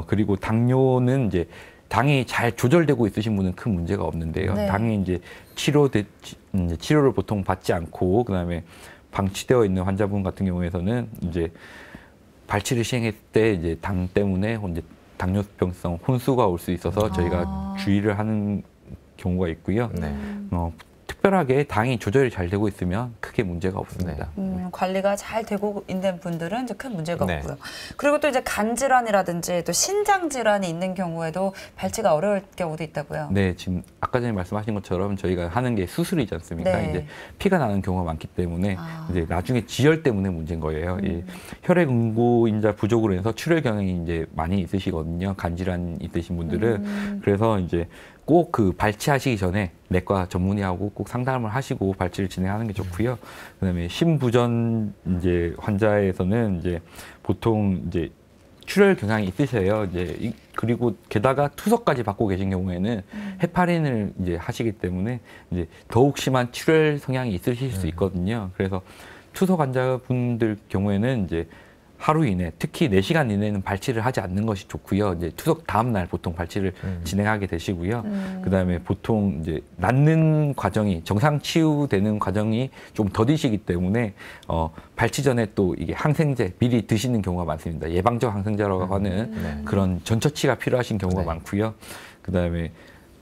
그리고 당뇨는 이제 당이 잘 조절되고 있으신 분은 큰 문제가 없는데요. 네. 당이 이제 치료를 보통 받지 않고 그다음에 방치되어 있는 환자분 같은 경우에서는 이제 발치를 시행했을 때 이제 당 때문에 이제 당뇨병성 혼수가 올 수 있어서 저희가 주의를 하는 경우가 있고요. 네. 특별하게 당이 조절이 잘 되고 있으면 크게 문제가 없습니다. 관리가 잘 되고 있는 분들은 이제 큰 문제가 네. 없고요. 그리고 또 이제 간 질환이라든지 또 신장 질환이 있는 경우에도 발치가 어려울 경우도 있다고요. 네, 지금 아까 전에 말씀하신 것처럼 저희가 하는 게 수술이지 않습니까? 네. 이제 피가 나는 경우가 많기 때문에 이제 나중에 지혈 때문에 문제인 거예요. 이 혈액 응고인자 부족으로 인해서 출혈 경향이 이제 많이 있으시거든요. 간 질환 있으신 분들은 그래서 이제 꼭 그 발치하시기 전에 내과 전문의하고 꼭 상담을 하시고 발치를 진행하는 게 좋고요. 그다음에 심부전 이제 환자에서는 이제 보통 이제 출혈 경향이 있으세요. 이제 그리고 게다가 투석까지 받고 계신 경우에는 헤파린을 이제 하시기 때문에 이제 더욱 심한 출혈 성향이 있으실 수 있거든요. 그래서 투석 환자분들 경우에는 이제 하루 이내, 특히 4시간 이내는 발치를 하지 않는 것이 좋고요. 이제 투석 다음 날 보통 발치를 진행하게 되시고요. 그다음에 보통 이제 낫는 과정이 정상 치유되는 과정이 좀 더디시기 때문에 발치 전에 또 이게 항생제 미리 드시는 경우가 많습니다. 예방적 항생제라고 하는 그런 전처치가 필요하신 경우가 많고요. 그다음에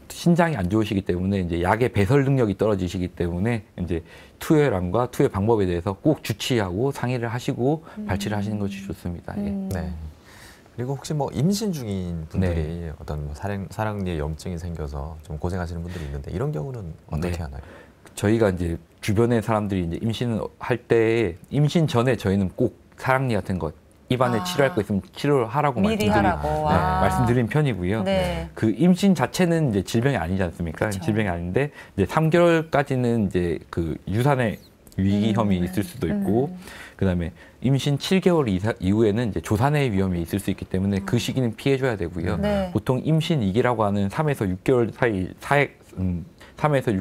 신장이 안 좋으시기 때문에 이제 약의 배설 능력이 떨어지시기 때문에 이제 투여량과 투여 방법에 대해서 꼭 주치의하고 상의를 하시고 발치를 하시는 것이 좋습니다. 예. 네. 그리고 혹시 뭐 임신 중인 분들이 어떤 뭐 사랑니에 염증이 생겨서 좀 고생하시는 분들이 있는데 이런 경우는 어떻게 하나요? 저희가 이제 주변의 사람들이 이제 임신을 할 때 임신 전에 저희는 꼭 사랑니 같은 것 입안에 치료할 거 있으면 치료를 하라고 말씀드린 편이고요. 네. 그 임신 자체는 이제 질병이 아니지 않습니까? 그쵸. 질병이 아닌데 이제 3개월까지는 이제 그 유산의 위험이 있을 수도 있고, 그다음에 임신 7개월 이후에는 이제 조산의 위험이 있을 수 있기 때문에 그 시기는 피해줘야 되고요. 보통 임신 2기라고 하는 3에서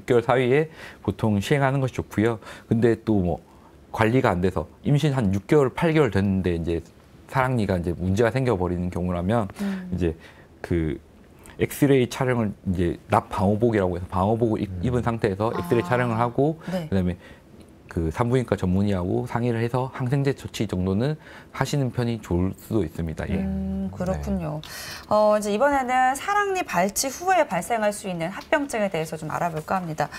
6개월 사이에 보통 시행하는 것이 좋고요. 근데 또 뭐 관리가 안 돼서 임신 한 6개월, 8개월 됐는데 이제 사랑니가 이제 문제가 생겨버리는 경우라면 이제 그 엑스레이 촬영을 이제 납 방호복이라고 해서 방호복을 입은 상태에서 엑스레이 촬영을 하고 그다음에 그 산부인과 전문의하고 상의를 해서 항생제 처치 정도는 하시는 편이 좋을 수도 있습니다. 예. 그렇군요. 이제 이번에는 사랑니 발치 후에 발생할 수 있는 합병증에 대해서 좀 알아볼까 합니다.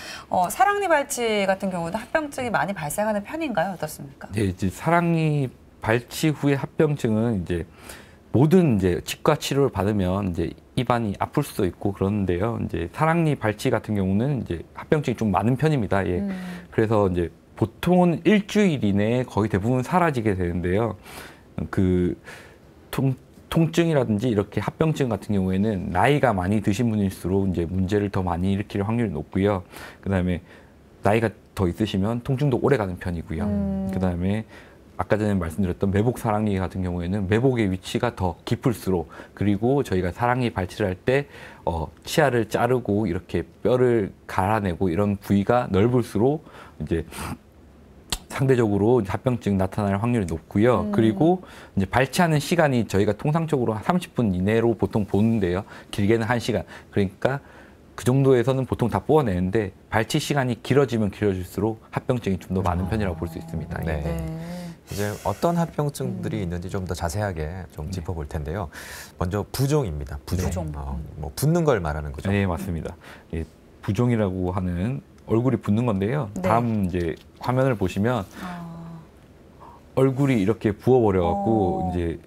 사랑니 발치 같은 경우는 합병증이 많이 발생하는 편인가요? 어떻습니까? 네, 이제 사랑니 발치 후에 합병증은 이제 모든 이제 치과 치료를 받으면 이제 입안이 아플 수도 있고 그러는데요. 이제 사랑니 발치 같은 경우는 이제 합병증이 좀 많은 편입니다. 예. 그래서 이제 보통은 일주일 이내에 거의 대부분 사라지게 되는데요. 그 통증이라든지 이렇게 합병증 같은 경우에는 나이가 많이 드신 분일수록 이제 문제를 더 많이 일으킬 확률이 높고요. 그다음에 나이가 더 있으시면 통증도 오래 가는 편이고요. 그다음에 아까 전에 말씀드렸던 매복 사랑니 같은 경우에는 매복의 위치가 더 깊을수록, 그리고 저희가 사랑니 발치를 할 때 치아를 자르고 이렇게 뼈를 갈아내고 이런 부위가 넓을수록 이제 상대적으로 합병증 나타날 확률이 높고요. 그리고 이제 발치하는 시간이 저희가 통상적으로 30분 이내로 보통 보는데요. 길게는 1시간. 그러니까 그 정도에서는 보통 다 뽑아내는데 발치 시간이 길어지면 길어질수록 합병증이 좀 더 많은 편이라고 볼 수 있습니다. 이제 어떤 합병증들이 있는지 좀 더 자세하게 좀 짚어볼 텐데요. 먼저 부종입니다. 부종. 뭐 붓는 걸 말하는 거죠. 네, 맞습니다. 예, 부종이라고 하는 얼굴이 붓는 건데요. 다음 이제 화면을 보시면 얼굴이 이렇게 부어버려갖고 이제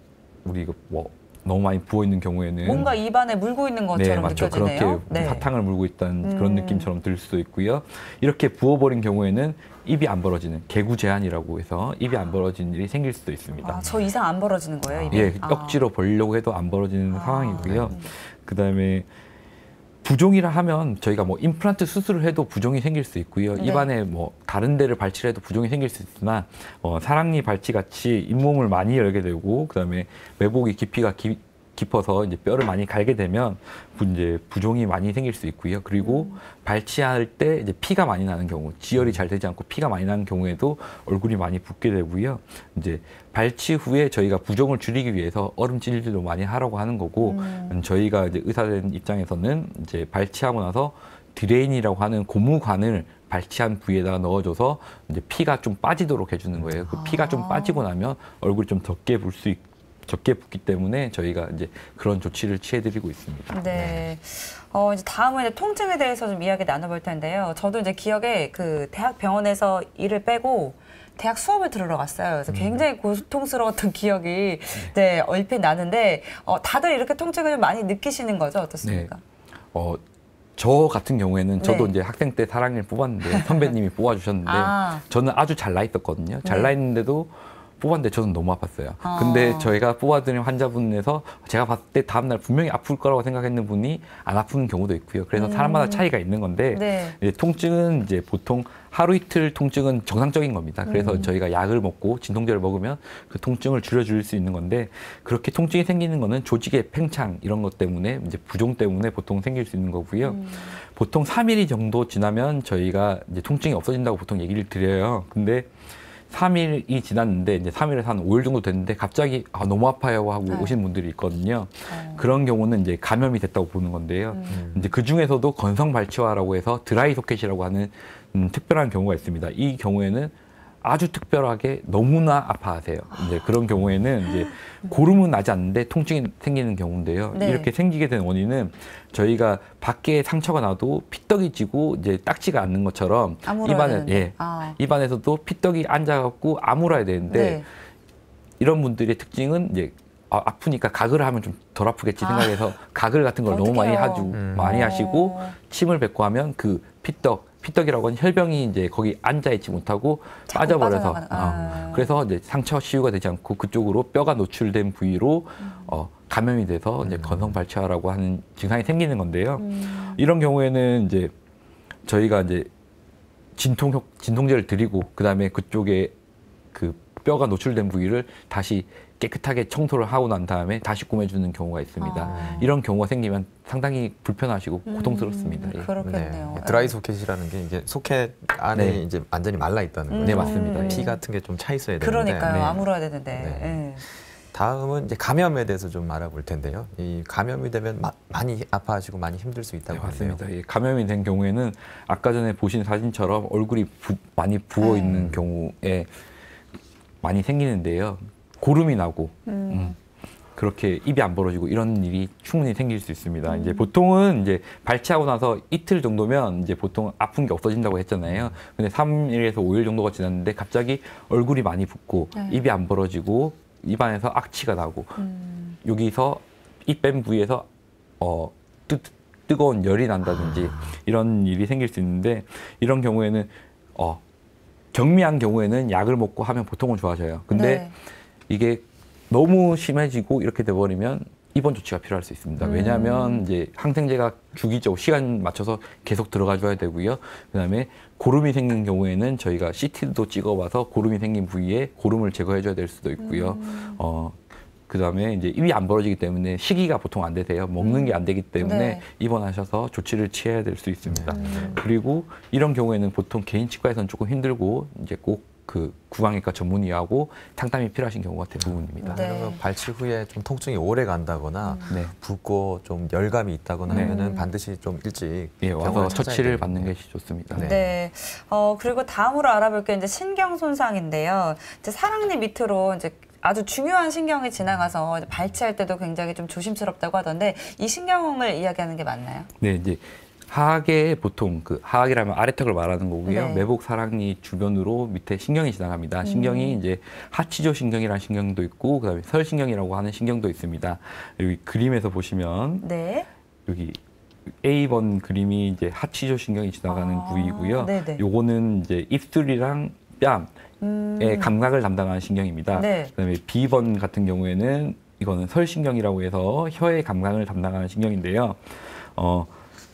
우리 뭐 너무 많이 부어 있는 경우에는 뭔가 입안에 물고 있는 것처럼 느껴지네요. 그렇게 사탕을 물고 있다는 그런 느낌처럼 들 수도 있고요. 이렇게 부어버린 경우에는 입이 안 벌어지는 개구 제한이라고 해서 입이 안 벌어지는 일이 생길 수도 있습니다. 저 이상 안 벌어지는 거예요, 입이? 예, 억지로 벌려고 해도 안 벌어지는 상황이고요. 그다음에 부종이라 하면 저희가 뭐 임플란트 수술을 해도 부종이 생길 수 있고요. 입안에 뭐 다른 데를 발치를 해도 부종이 생길 수 있으나 사랑니 발치 같이 잇몸을 많이 열게 되고 그다음에 매복이 깊이가 깊어서 이제 뼈를 많이 갈게 되면 이제 부종이 많이 생길 수 있고요. 그리고 발치할 때 이제 피가 많이 나는 경우, 지혈이 잘 되지 않고 피가 많이 나는 경우에도 얼굴이 많이 붓게 되고요. 이제 발치 후에 저희가 부종을 줄이기 위해서 얼음 찜질도 많이 하라고 하는 거고, 저희가 이제 의사된 입장에서는 이제 발치하고 나서 드레인이라고 하는 고무관을 발치한 부위에다가 넣어줘서 이제 피가 좀 빠지도록 해주는 거예요. 그 피가 좀 빠지고 나면 얼굴이 좀 적게 붓기 때문에 저희가 이제 그런 조치를 취해드리고 있습니다. 네. 이제 다음은 이제 통증에 대해서 좀 이야기 나눠볼 텐데요. 저도 이제 기억에 그 대학 병원에서 일을 빼고 대학 수업을 들으러 갔어요. 그래서 굉장히 고통스러웠던 기억이 얼핏 나는데 다들 이렇게 통증을 좀 많이 느끼시는 거죠? 어떻습니까? 네. 저 같은 경우에는 저도 이제 학생 때 사랑니를 뽑았는데 선배님이 뽑아주셨는데 저는 아주 잘 나 있었거든요. 잘 나 있는데도 뽑았는데 저는 너무 아팠어요. 근데 저희가 뽑아드린 환자분에서 제가 봤을 때 다음날 분명히 아플 거라고 생각했는 분이 안 아픈 경우도 있고요. 그래서 사람마다 차이가 있는 건데 이제 통증은 이제 보통 하루 이틀 통증은 정상적인 겁니다. 그래서 저희가 약을 먹고 진통제를 먹으면 그 통증을 줄여줄 수 있는 건데 그렇게 통증이 생기는 거는 조직의 팽창 이런 것 때문에 이제 부종 때문에 보통 생길 수 있는 거고요. 보통 3일 정도 지나면 저희가 이제 통증이 없어진다고 보통 얘기를 드려요. 근데 3일이 지났는데 이제 3일에서 한 5일 정도 됐는데 갑자기 너무 아파요 하고 오신 분들이 있거든요. 그런 경우는 이제 감염이 됐다고 보는 건데요. 이제 그 중에서도 건성 발치화라고 해서 드라이 소켓이라고 하는 특별한 경우가 있습니다. 이 경우에는 아주 특별하게 너무나 아파하세요. 이제 그런 경우에는 이제 고름은 나지 않는데 통증이 생기는 경우인데요. 네. 이렇게 생기게 된 원인은 저희가 밖에 상처가 나도 피떡이 지고 이제 딱지가 않는 것처럼 입안에서도 피떡이 앉아갖고 아물어야 되는데 네. 이런 분들의 특징은 이제 아프니까 가글을 하면 좀 덜 아프겠지 생각해서 가글 같은 걸 너무 많이 하시고 침을 뱉고 하면 그 피떡이라고 하는 혈병이 이제 거기 앉아 있지 못하고 빠져버려서 그래서 이제 상처 치유가 되지 않고 그쪽으로 뼈가 노출된 부위로 감염이 돼서 이제 건성 발치화라고 하는 증상이 생기는 건데요. 이런 경우에는 이제 저희가 이제 진통제를 드리고 그다음에 그쪽에 그 뼈가 노출된 부위를 다시 깨끗하게 청소를 하고 난 다음에 다시 꾸며주는 경우가 있습니다. 이런 경우가 생기면 상당히 불편하시고 고통스럽습니다. 예. 그렇겠네요. 네. 드라이 소켓이라는 게 이게 소켓 안에 네. 이제 완전히 말라 있다는 거죠. 네, 맞습니다. 피 같은 게 좀 차 있어야 되는데. 그러니까요. 네. 아물어야 되는데. 네. 네. 다음은 이제 감염에 대해서 좀 알아볼 텐데요. 이 감염이 되면 많이 아파하시고 많이 힘들 수 있다고 하네요. 맞습니다. 예, 감염이 된 경우에는 아까 전에 보신 사진처럼 얼굴이 많이 부어 있는 경우에 많이 생기는데요. 고름이 나고 그렇게 입이 안 벌어지고 이런 일이 충분히 생길 수 있습니다. 이제 보통은 이제 발치하고 나서 이틀 정도면 이제 보통 아픈 게 없어진다고 했잖아요. 근데 3일에서 5일 정도가 지났는데 갑자기 얼굴이 많이 붓고 입이 안 벌어지고 입안에서 악취가 나고 여기서 입 뺀 부위에서 뜨거운 열이 난다든지 이런 일이 생길 수 있는데 이런 경우에는 경미한 경우에는 약을 먹고 하면 보통은 좋아져요. 근데 이게 너무 심해지고 이렇게 돼버리면 입원 조치가 필요할 수 있습니다. 왜냐하면 이제 항생제가 주기적으로 시간 맞춰서 계속 들어가줘야 되고요. 그다음에 고름이 생긴 경우에는 저희가 CT도 찍어봐서 고름이 생긴 부위에 고름을 제거해줘야 될 수도 있고요. 그다음에 이제 입이 안 벌어지기 때문에 식이가 보통 안 되세요. 먹는 게 안 되기 때문에 입원하셔서 조치를 취해야 될 수 있습니다. 그리고 이런 경우에는 보통 개인 치과에서는 조금 힘들고 이제 꼭 그 구강외과 전문의하고 상담이 필요하신 경우가 대부분입니다. 그러면 발치 후에 좀 통증이 오래 간다거나 붓고 좀 열감이 있다거나 하면은 반드시 좀 일찍 와서 처치를 받는 것이 좋습니다. 네. 그리고 다음으로 알아볼 게 이제 신경 손상인데요. 이제 사랑니 밑으로 이제 아주 중요한 신경이 지나가서 발치할 때도 굉장히 좀 조심스럽다고 하던데 이 신경을 이야기하는 게 맞나요? 네, 이제 하악에 보통 그 하악이라면 아래턱을 말하는 거고요. 매복 사랑니 주변으로 밑에 신경이 지나갑니다. 신경이 이제 하치조 신경이라는 신경도 있고 그다음에 설신경이라고 하는 신경도 있습니다. 여기 그림에서 보시면 여기 A번 그림이 이제 하치조 신경이 지나가는 부위고요. 요거는 이제 입술이랑 뺨의 감각을 담당하는 신경입니다. 그다음에 B번 같은 경우에는 이거는 설신경이라고 해서 혀의 감각을 담당하는 신경인데요.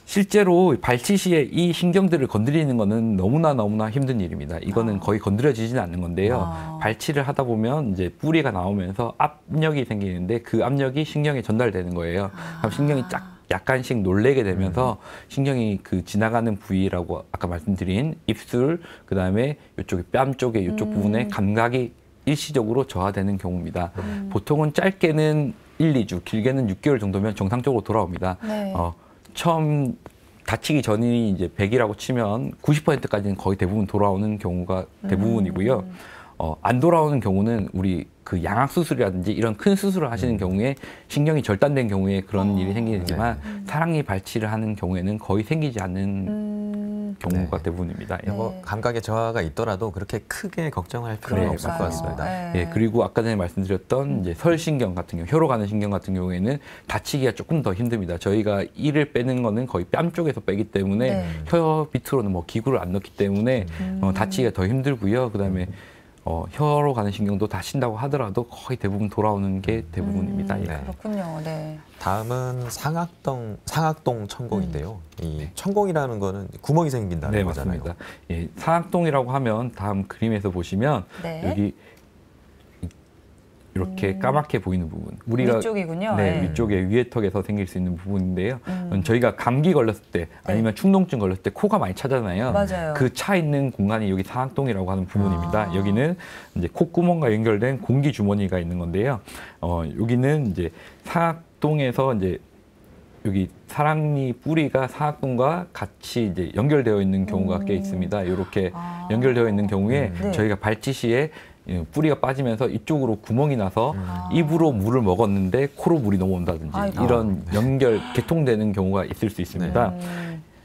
실제로 발치 시에 이 신경들을 건드리는 거는 너무나 힘든 일입니다. 이거는 거의 건드려지지는 않는 건데요. 발치를 하다 보면 이제 뿌리가 나오면서 압력이 생기는데 그 압력이 신경에 전달되는 거예요. 그럼 신경이 약간씩 놀래게 되면서 신경이 그 지나가는 부위라고 아까 말씀드린 입술, 그다음에 이쪽에 뺨 쪽에 이쪽 부분에 감각이 일시적으로 저하되는 경우입니다. 보통은 짧게는 1, 2주, 길게는 6개월 정도면 정상적으로 돌아옵니다. 처음 다치기 전이 이제 100이라고 치면 90%까지는 거의 대부분 돌아오는 경우가 대부분이고요. 안 돌아오는 경우는 우리 그 양악 수술이라든지 이런 큰 수술을 하시는 경우에 신경이 절단된 경우에 그런 일이 생기지만 사랑니 발치를 하는 경우에는 거의 생기지 않는 경우가 대부분입니다. 뭐 감각의 저하가 있더라도 그렇게 크게 걱정할 필요는 없을 것 같습니다. 예, 그리고 아까 전에 말씀드렸던 이제 설신경 같은 경우, 혀로 가는 신경 같은 경우에는 다치기가 조금 더 힘듭니다. 저희가 이를 빼는 거는 거의 뺨 쪽에서 빼기 때문에 혀 밑으로는 뭐 기구를 안 넣기 때문에 다치기가 더 힘들고요. 그다음에 혀로 가는 신경도 다친다고 하더라도 거의 대부분 돌아오는 게 대부분입니다. 그렇군요. 다음은 상악동 천공인데요. 이 천공이라는 거는 구멍이 생긴다는 거잖아요. 맞습니다. 예, 상악동이라고 하면 다음 그림에서 보시면 여기 이렇게 까맣게 보이는 부분. 우리가 위쪽이군요. 네, 네. 위쪽에 위에 턱에서 생길 수 있는 부분인데요. 저희가 감기 걸렸을 때 아니면 충농증 걸렸을 때 코가 많이 차잖아요. 맞아요. 그 차 있는 공간이 여기 사각동이라고 하는 부분입니다. 아. 여기는 이제 콧구멍과 연결된 공기 주머니가 있는 건데요. 여기는 이제 사각동에서 이제 여기 사랑니 뿌리가 사각동과 같이 이제 연결되어 있는 경우가 꽤 있습니다. 이렇게 연결되어 있는 경우에 네. 저희가 발치 시에 뿌리가 빠지면서 이쪽으로 구멍이 나서 입으로 물을 먹었는데 코로 물이 넘어온다든지 아이고. 이런 개통되는 경우가 있을 수 있습니다.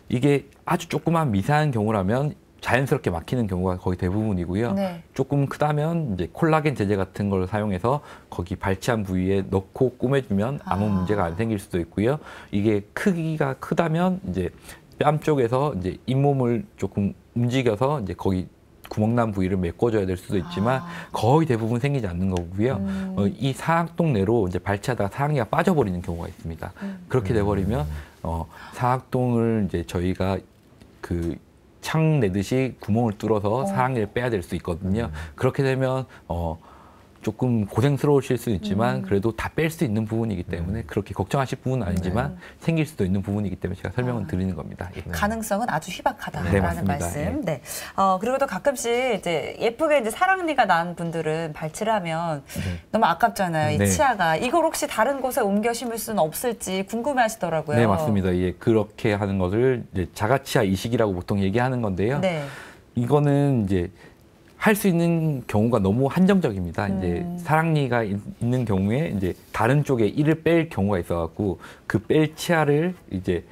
이게 아주 조그만 미세한 경우라면 자연스럽게 막히는 경우가 거의 대부분이고요. 네. 조금 크다면 이제 콜라겐 제제 같은 걸 사용해서 거기 발치한 부위에 넣고 꾸며주면 아무 문제가 안 생길 수도 있고요. 이게 크기가 크다면 이제 뺨 쪽에서 이제 잇몸을 조금 움직여서 이제 거기 구멍난 부위를 메꿔줘야 될 수도 있지만 거의 대부분 생기지 않는 거고요. 이 사각동 내로 이제 발치하다가 사랑니가 빠져버리는 경우가 있습니다. 그렇게 돼버리면 사각동을 이제 저희가 그 창 내듯이 구멍을 뚫어서 사랑니를 빼야 될 수 있거든요. 그렇게 되면 조금 고생스러우실 수 있지만 그래도 다 뺄 수 있는 부분이기 때문에 그렇게 걱정하실 부분은 아니지만 생길 수도 있는 부분이기 때문에 제가 설명을 드리는 겁니다. 예. 가능성은 아주 희박하다라는 네, 맞습니다. 말씀. 예. 네. 그리고 또 가끔씩 이제 예쁘게 이제 사랑니가 난 분들은 발치를 하면 너무 아깝잖아요. 이 네. 치아가. 이걸 혹시 다른 곳에 옮겨 심을 수는 없을지 궁금해하시더라고요. 네, 맞습니다. 예, 그렇게 하는 것을 이제 자가치아 이식이라고 보통 얘기하는 건데요. 네. 이거는 이제 할 수 있는 경우가 너무 한정적입니다. 이제 사랑니가 있는 경우에 이제 다른 쪽에 이를 뺄 경우가 있어갖고 그 뺄 치아를 이제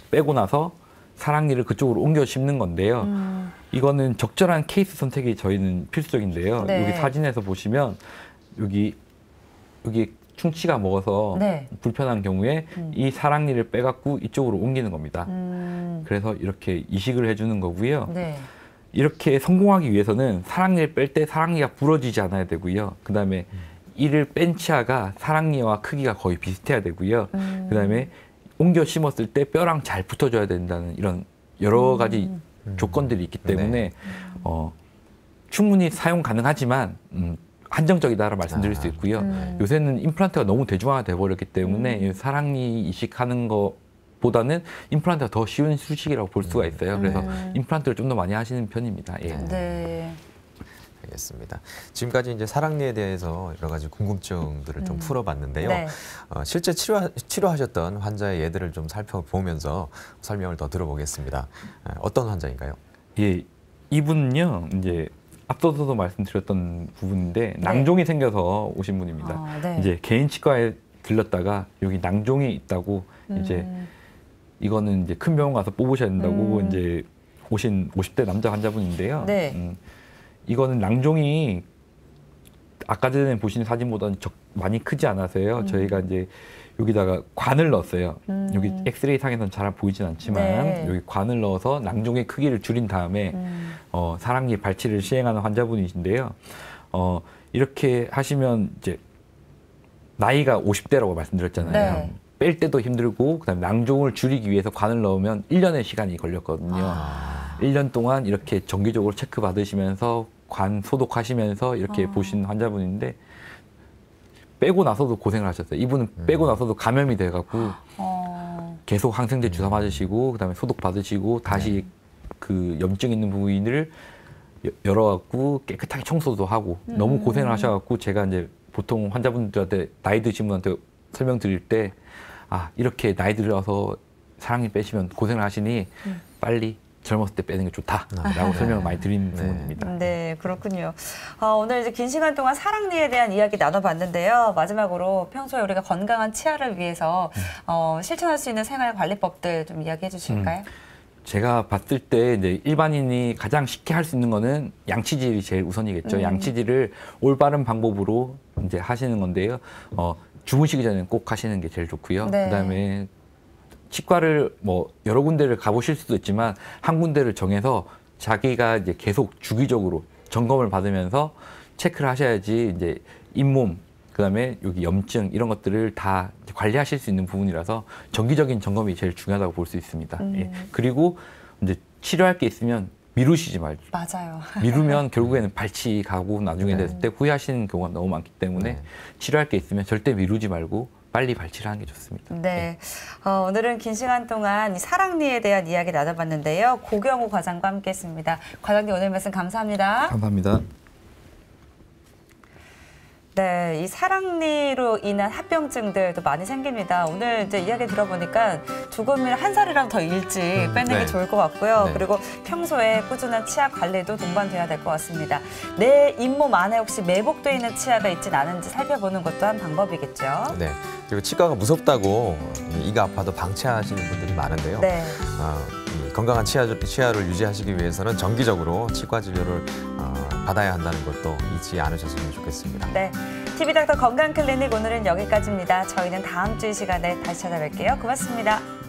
빼고 나서 사랑니를 그쪽으로 옮겨 심는 건데요. 이거는 적절한 케이스 선택이 저희는 필수적인데요. 네. 여기 사진에서 보시면 여기 충치가 먹어서 네. 불편한 경우에 이 사랑니를 빼갖고 이쪽으로 옮기는 겁니다. 그래서 이렇게 이식을 해주는 거고요. 네. 이렇게 성공하기 위해서는 사랑니를 뺄 때 사랑니가 부러지지 않아야 되고요. 그다음에 이를 뺀 치아가 사랑니와 크기가 거의 비슷해야 되고요. 그다음에 옮겨 심었을 때 뼈랑 잘 붙어줘야 된다는 이런 여러 가지 조건들이 있기 때문에 충분히 사용 가능하지만 한정적이다라고 말씀드릴 수 있고요. 요새는 임플란트가 너무 대중화돼 버렸기 때문에 사랑니 이식하는 거보다는 임플란트가 더 쉬운 수식이라고 볼 수가 있어요. 그래서 임플란트를 좀 더 많이 하시는 편입니다. 예. 네. 알겠습니다. 지금까지 이제 사랑니에 대해서 여러 가지 궁금증들을 좀 풀어봤는데요. 네. 실제 치료하셨던 환자의 예들을 좀 살펴보면서 설명을 더 들어보겠습니다. 어떤 환자인가요? 예, 이분은요, 이제 앞서서도 말씀드렸던 부분인데 낭종이 생겨서 오신 분입니다. 네. 이제 개인 치과에 들렀다가 여기 낭종이 있다고 이제 이거는 이제 큰 병원 가서 뽑으셔야 된다고 이제 오신 50대 남자 환자분인데요. 네. 이거는 낭종이 아까 전에 보신 사진보다는 많이 크지 않아서요. 저희가 이제 여기다가 관을 넣었어요. 여기 엑스레이 상에서는 잘 보이진 않지만 네. 여기 관을 넣어서 낭종의 크기를 줄인 다음에 사랑니 발치를 시행하는 환자분이신데요. 이렇게 하시면 이제 나이가 50대라고 말씀드렸잖아요. 네. 뺄 때도 힘들고 그다음에 낭종을 줄이기 위해서 관을 넣으면 1년의 시간이 걸렸거든요. 1년 동안 이렇게 정기적으로 체크 받으시면서 관 소독하시면서 이렇게 보신 환자분인데 빼고 나서도 고생을 하셨어요. 이분은 빼고 나서도 감염이 돼갖고 계속 항생제 주사 맞으시고 그다음에 소독 받으시고 다시 그 염증 있는 부위를 열어갖고 깨끗하게 청소도 하고 너무 고생을 하셔갖고 제가 이제 보통 환자분들한테 나이 드신 분한테 설명드릴 때 이렇게 나이 들어서 사랑니 빼시면 고생을 하시니 빨리 젊었을 때 빼는 게 좋다라고 설명을 많이 드린 부분입니다. 네, 그렇군요. 오늘 이제 긴 시간 동안 사랑니에 대한 이야기 나눠봤는데요. 마지막으로 평소에 우리가 건강한 치아를 위해서 실천할 수 있는 생활관리법들 좀 이야기해 주실까요? 제가 봤을 때 이제 일반인이 가장 쉽게 할 수 있는 거는 양치질이 제일 우선이겠죠. 양치질을 올바른 방법으로 이제 하시는 건데요. 주무시기 전에는 꼭 하시는 게 제일 좋고요. 네. 그다음에 치과를 뭐 여러 군데를 가보실 수도 있지만 한 군데를 정해서 자기가 이제 계속 주기적으로 점검을 받으면서 체크를 하셔야지 이제 잇몸 그다음에 여기 염증 이런 것들을 다 관리하실 수 있는 부분이라서 정기적인 점검이 제일 중요하다고 볼 수 있습니다. 예. 그리고 이제 치료할 게 있으면 미루시지 말죠. 맞아요. 미루면 결국에는 발치 가고 나중에 됐을 때 후회하시는 경우가 너무 많기 때문에 치료할 게 있으면 절대 미루지 말고 빨리 발치를 하는 게 좋습니다. 네. 오늘은 긴 시간 동안 이 사랑니에 대한 이야기 나눠봤는데요. 고경호 과장과 함께했습니다. 과장님 오늘 말씀 감사합니다. 감사합니다. 네, 이 사랑니로 인한 합병증들도 많이 생깁니다. 오늘 이제 이야기 들어보니까 두검이를 한 살이라도 더 일찍 빼는 게 네. 좋을 것 같고요. 네. 그리고 평소에 꾸준한 치아 관리도 동반돼야 될 것 같습니다. 내 잇몸 안에 혹시 매복돼 있는 치아가 있진 않은지 살펴보는 것도 한 방법이겠죠. 네. 그리고 치과가 무섭다고 이가 아파도 방치하시는 분들이 많은데요. 네. 이 건강한 치아를 유지하시기 위해서는 정기적으로 치과 진료를 받아야 한다는 것도 잊지 않으셨으면 좋겠습니다. 네. TV닥터 건강클리닉 오늘은 여기까지입니다. 저희는 다음 주 이 시간에 다시 찾아뵐게요. 고맙습니다.